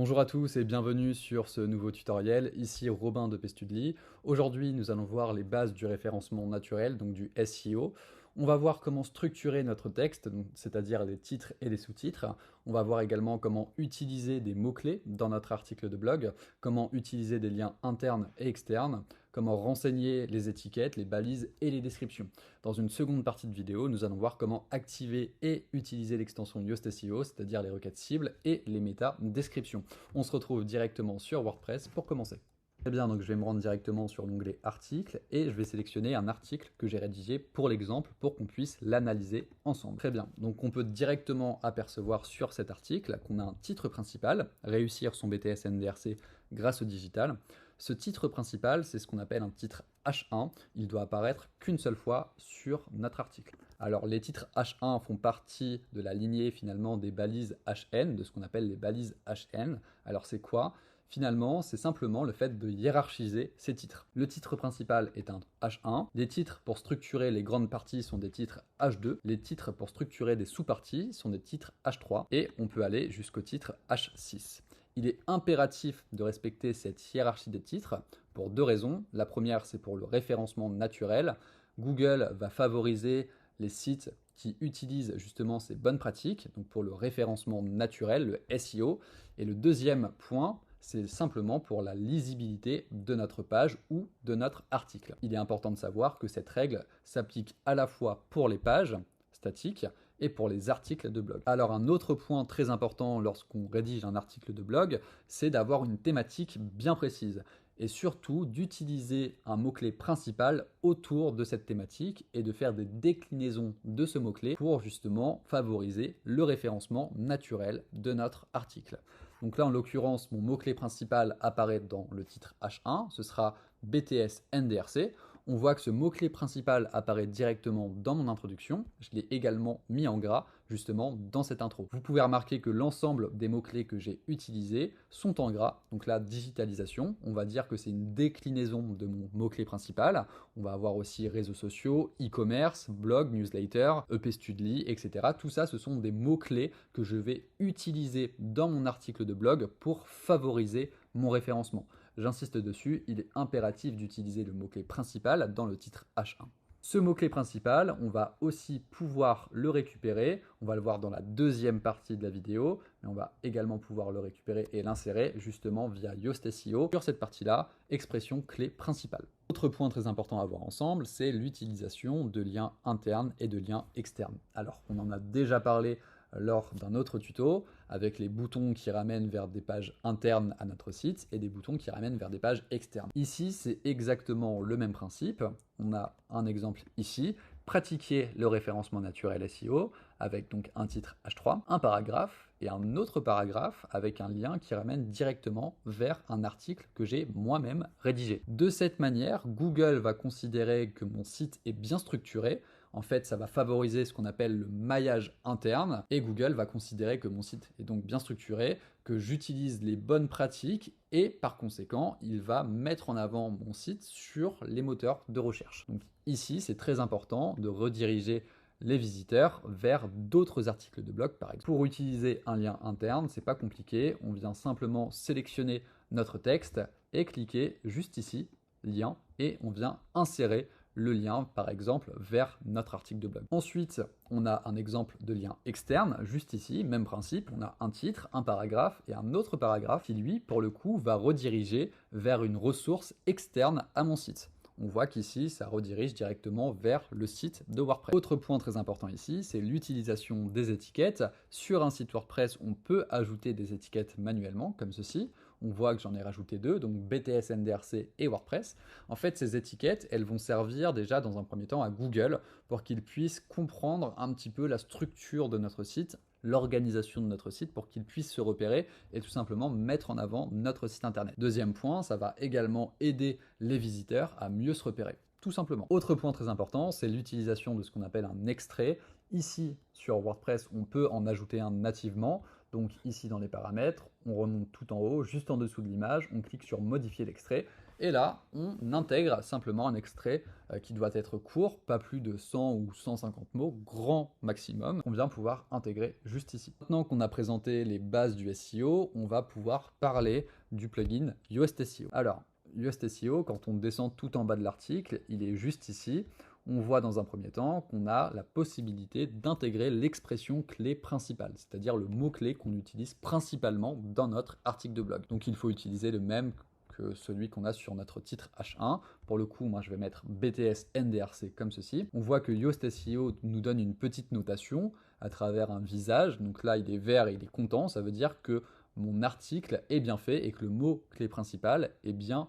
Bonjour à tous et bienvenue sur ce nouveau tutoriel, ici Robin de Pestudly. Aujourd'hui nous allons voir les bases du référencement naturel, donc du SEO. On va voir comment structurer notre texte, c'est-à-dire les titres et les sous-titres. On va voir également comment utiliser des mots-clés dans notre article de blog, comment utiliser des liens internes et externes, comment renseigner les étiquettes, les balises et les descriptions. Dans une seconde partie de vidéo, nous allons voir comment activer et utiliser l'extension Yoast SEO, c'est-à-dire les requêtes cibles et les méta-descriptions. On se retrouve directement sur WordPress pour commencer. Très bien, donc je vais me rendre directement sur l'onglet article et je vais sélectionner un article que j'ai rédigé pour l'exemple pour qu'on puisse l'analyser ensemble. Très bien, donc on peut directement apercevoir sur cet article qu'on a un titre principal, réussir son BTS NDRC grâce au digital. Ce titre principal, c'est ce qu'on appelle un titre H1, il doit apparaître qu'une seule fois sur notre article. Alors les titres H1 font partie de la lignée finalement des balises HN, de ce qu'on appelle les balises HN. Alors c'est quoi ? Finalement, c'est simplement le fait de hiérarchiser ces titres. Le titre principal est un H1, les titres pour structurer les grandes parties sont des titres H2, les titres pour structurer des sous-parties sont des titres H3, et on peut aller jusqu'au titre H6. Il est impératif de respecter cette hiérarchie des titres pour deux raisons. La première, c'est pour le référencement naturel. Google va favoriser les sites qui utilisent justement ces bonnes pratiques, donc pour le référencement naturel, le SEO. Et le deuxième point, c'est simplement pour la lisibilité de notre page ou de notre article. Il est important de savoir que cette règle s'applique à la fois pour les pages statiques et pour les articles de blog. Alors un autre point très important lorsqu'on rédige un article de blog, c'est d'avoir une thématique bien précise et surtout d'utiliser un mot-clé principal autour de cette thématique et de faire des déclinaisons de ce mot-clé pour justement favoriser le référencement naturel de notre article. Donc là, en l'occurrence, mon mot-clé principal apparaît dans le titre H1, ce sera BTS NDRC. On voit que ce mot-clé principal apparaît directement dans mon introduction. Je l'ai également mis en gras, justement, dans cette intro. Vous pouvez remarquer que l'ensemble des mots-clés que j'ai utilisés sont en gras. Donc là, digitalisation, on va dire que c'est une déclinaison de mon mot-clé principal. On va avoir aussi réseaux sociaux, e-commerce, blog, newsletter, EP-Studly, etc. Tout ça, ce sont des mots-clés que je vais utiliser dans mon article de blog pour favoriser mon référencement. J'insiste dessus, il est impératif d'utiliser le mot-clé principal dans le titre H1. Ce mot-clé principal, on va aussi pouvoir le récupérer, on va le voir dans la deuxième partie de la vidéo, mais on va également pouvoir le récupérer et l'insérer justement via Yoast SEO. Sur cette partie-là, expression clé principale. Autre point très important à voir ensemble, c'est l'utilisation de liens internes et de liens externes. Alors, on en a déjà parlé lors d'un autre tuto, avec les boutons qui ramènent vers des pages internes à notre site et des boutons qui ramènent vers des pages externes. Ici, c'est exactement le même principe. On a un exemple ici, pratiquer le référencement naturel SEO, avec donc un titre H3, un paragraphe et un autre paragraphe avec un lien qui ramène directement vers un article que j'ai moi-même rédigé. De cette manière, Google va considérer que mon site est bien structuré. En fait, ça va favoriser ce qu'on appelle le maillage interne et Google va considérer que mon site est donc bien structuré, que j'utilise les bonnes pratiques et par conséquent, il va mettre en avant mon site sur les moteurs de recherche. Donc ici, c'est très important de rediriger les visiteurs vers d'autres articles de blog par exemple. Pour utiliser un lien interne, c'est pas compliqué, on vient simplement sélectionner notre texte et cliquer juste ici, lien, et on vient insérer le lien, par exemple, vers notre article de blog. Ensuite, on a un exemple de lien externe, juste ici, même principe, on a un titre, un paragraphe et un autre paragraphe qui, lui, pour le coup, va rediriger vers une ressource externe à mon site. On voit qu'ici, ça redirige directement vers le site de WordPress. Autre point très important ici, c'est l'utilisation des étiquettes. Sur un site WordPress, on peut ajouter des étiquettes manuellement, comme ceci. On voit que j'en ai rajouté deux, donc BTS NDRC et WordPress. En fait, ces étiquettes, elles vont servir déjà dans un premier temps à Google pour qu'il puisse comprendre un petit peu la structure de notre site, l'organisation de notre site pour qu'il puisse se repérer et tout simplement mettre en avant notre site internet. Deuxième point, ça va également aider les visiteurs à mieux se repérer, tout simplement. Autre point très important, c'est l'utilisation de ce qu'on appelle un extrait. Ici, sur WordPress, on peut en ajouter un nativement. Donc ici dans les paramètres, on remonte tout en haut, juste en dessous de l'image, on clique sur modifier l'extrait, et là on intègre simplement un extrait qui doit être court, pas plus de 100 ou 150 mots, grand maximum, qu'on vient pouvoir intégrer juste ici. Maintenant qu'on a présenté les bases du SEO, on va pouvoir parler du plugin Yoast SEO. Alors, Yoast SEO, quand on descend tout en bas de l'article, il est juste ici. On voit dans un premier temps qu'on a la possibilité d'intégrer l'expression clé principale, c'est-à-dire le mot-clé qu'on utilise principalement dans notre article de blog. Donc il faut utiliser le même que celui qu'on a sur notre titre H1. Pour le coup, moi je vais mettre BTS NDRC comme ceci. On voit que Yoast SEO nous donne une petite notation à travers un visage. Donc là, il est vert et il est content. Ça veut dire que mon article est bien fait et que le mot-clé principal est bien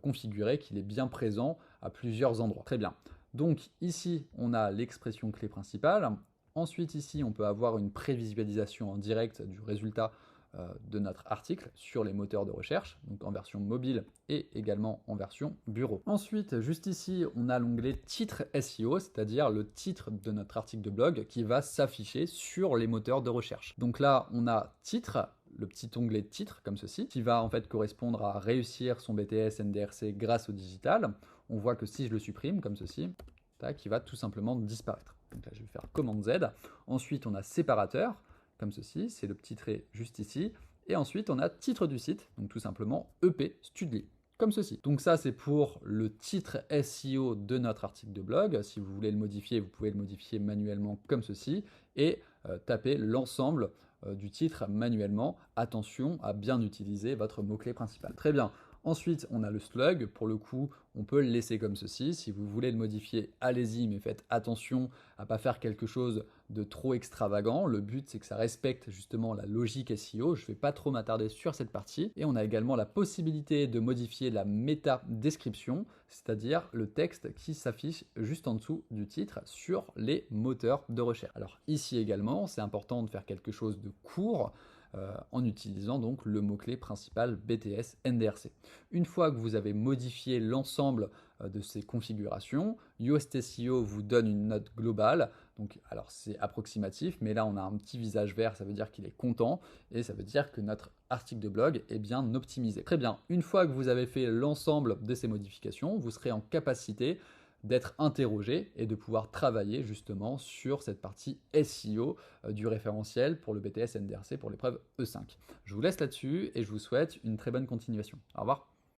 configuré, qu'il est bien présent à plusieurs endroits. Très bien. Donc ici, on a l'expression clé principale. Ensuite, ici, on peut avoir une prévisualisation en direct du résultat de notre article sur les moteurs de recherche, donc en version mobile et également en version bureau. Ensuite, juste ici, on a l'onglet titre SEO, c'est-à-dire le titre de notre article de blog qui va s'afficher sur les moteurs de recherche. Donc là, on a titre, le petit onglet titre comme ceci, qui va en fait correspondre à réussir son BTS NDRC grâce au digital. On voit que si je le supprime comme ceci, tac, il va tout simplement disparaître. Donc là, je vais faire commande Z. Ensuite, on a séparateur, comme ceci, c'est le petit trait juste ici. Et ensuite, on a titre du site, donc tout simplement EP Studly, comme ceci. Donc ça, c'est pour le titre SEO de notre article de blog. Si vous voulez le modifier, vous pouvez le modifier manuellement comme ceci et taper l'ensemble du titre manuellement. Attention à bien utiliser votre mot-clé principal. Très bien. Ensuite, on a le slug. Pour le coup, on peut le laisser comme ceci. Si vous voulez le modifier, allez-y, mais faites attention à ne pas faire quelque chose de trop extravagant. Le but, c'est que ça respecte justement la logique SEO. Je ne vais pas trop m'attarder sur cette partie. Et on a également la possibilité de modifier la méta-description, c'est-à-dire le texte qui s'affiche juste en dessous du titre sur les moteurs de recherche. Alors ici également, c'est important de faire quelque chose de court, en utilisant donc le mot-clé principal BTS NDRC. Une fois que vous avez modifié l'ensemble de ces configurations, Yoast SEO vous donne une note globale. Donc, alors c'est approximatif, mais là on a un petit visage vert, ça veut dire qu'il est content et ça veut dire que notre article de blog est bien optimisé. Très bien, une fois que vous avez fait l'ensemble de ces modifications, vous serez en capacité d'être interrogé et de pouvoir travailler justement sur cette partie SEO du référentiel pour le BTS NDRC pour l'épreuve E5. Je vous laisse là-dessus et je vous souhaite une très bonne continuation. Au revoir.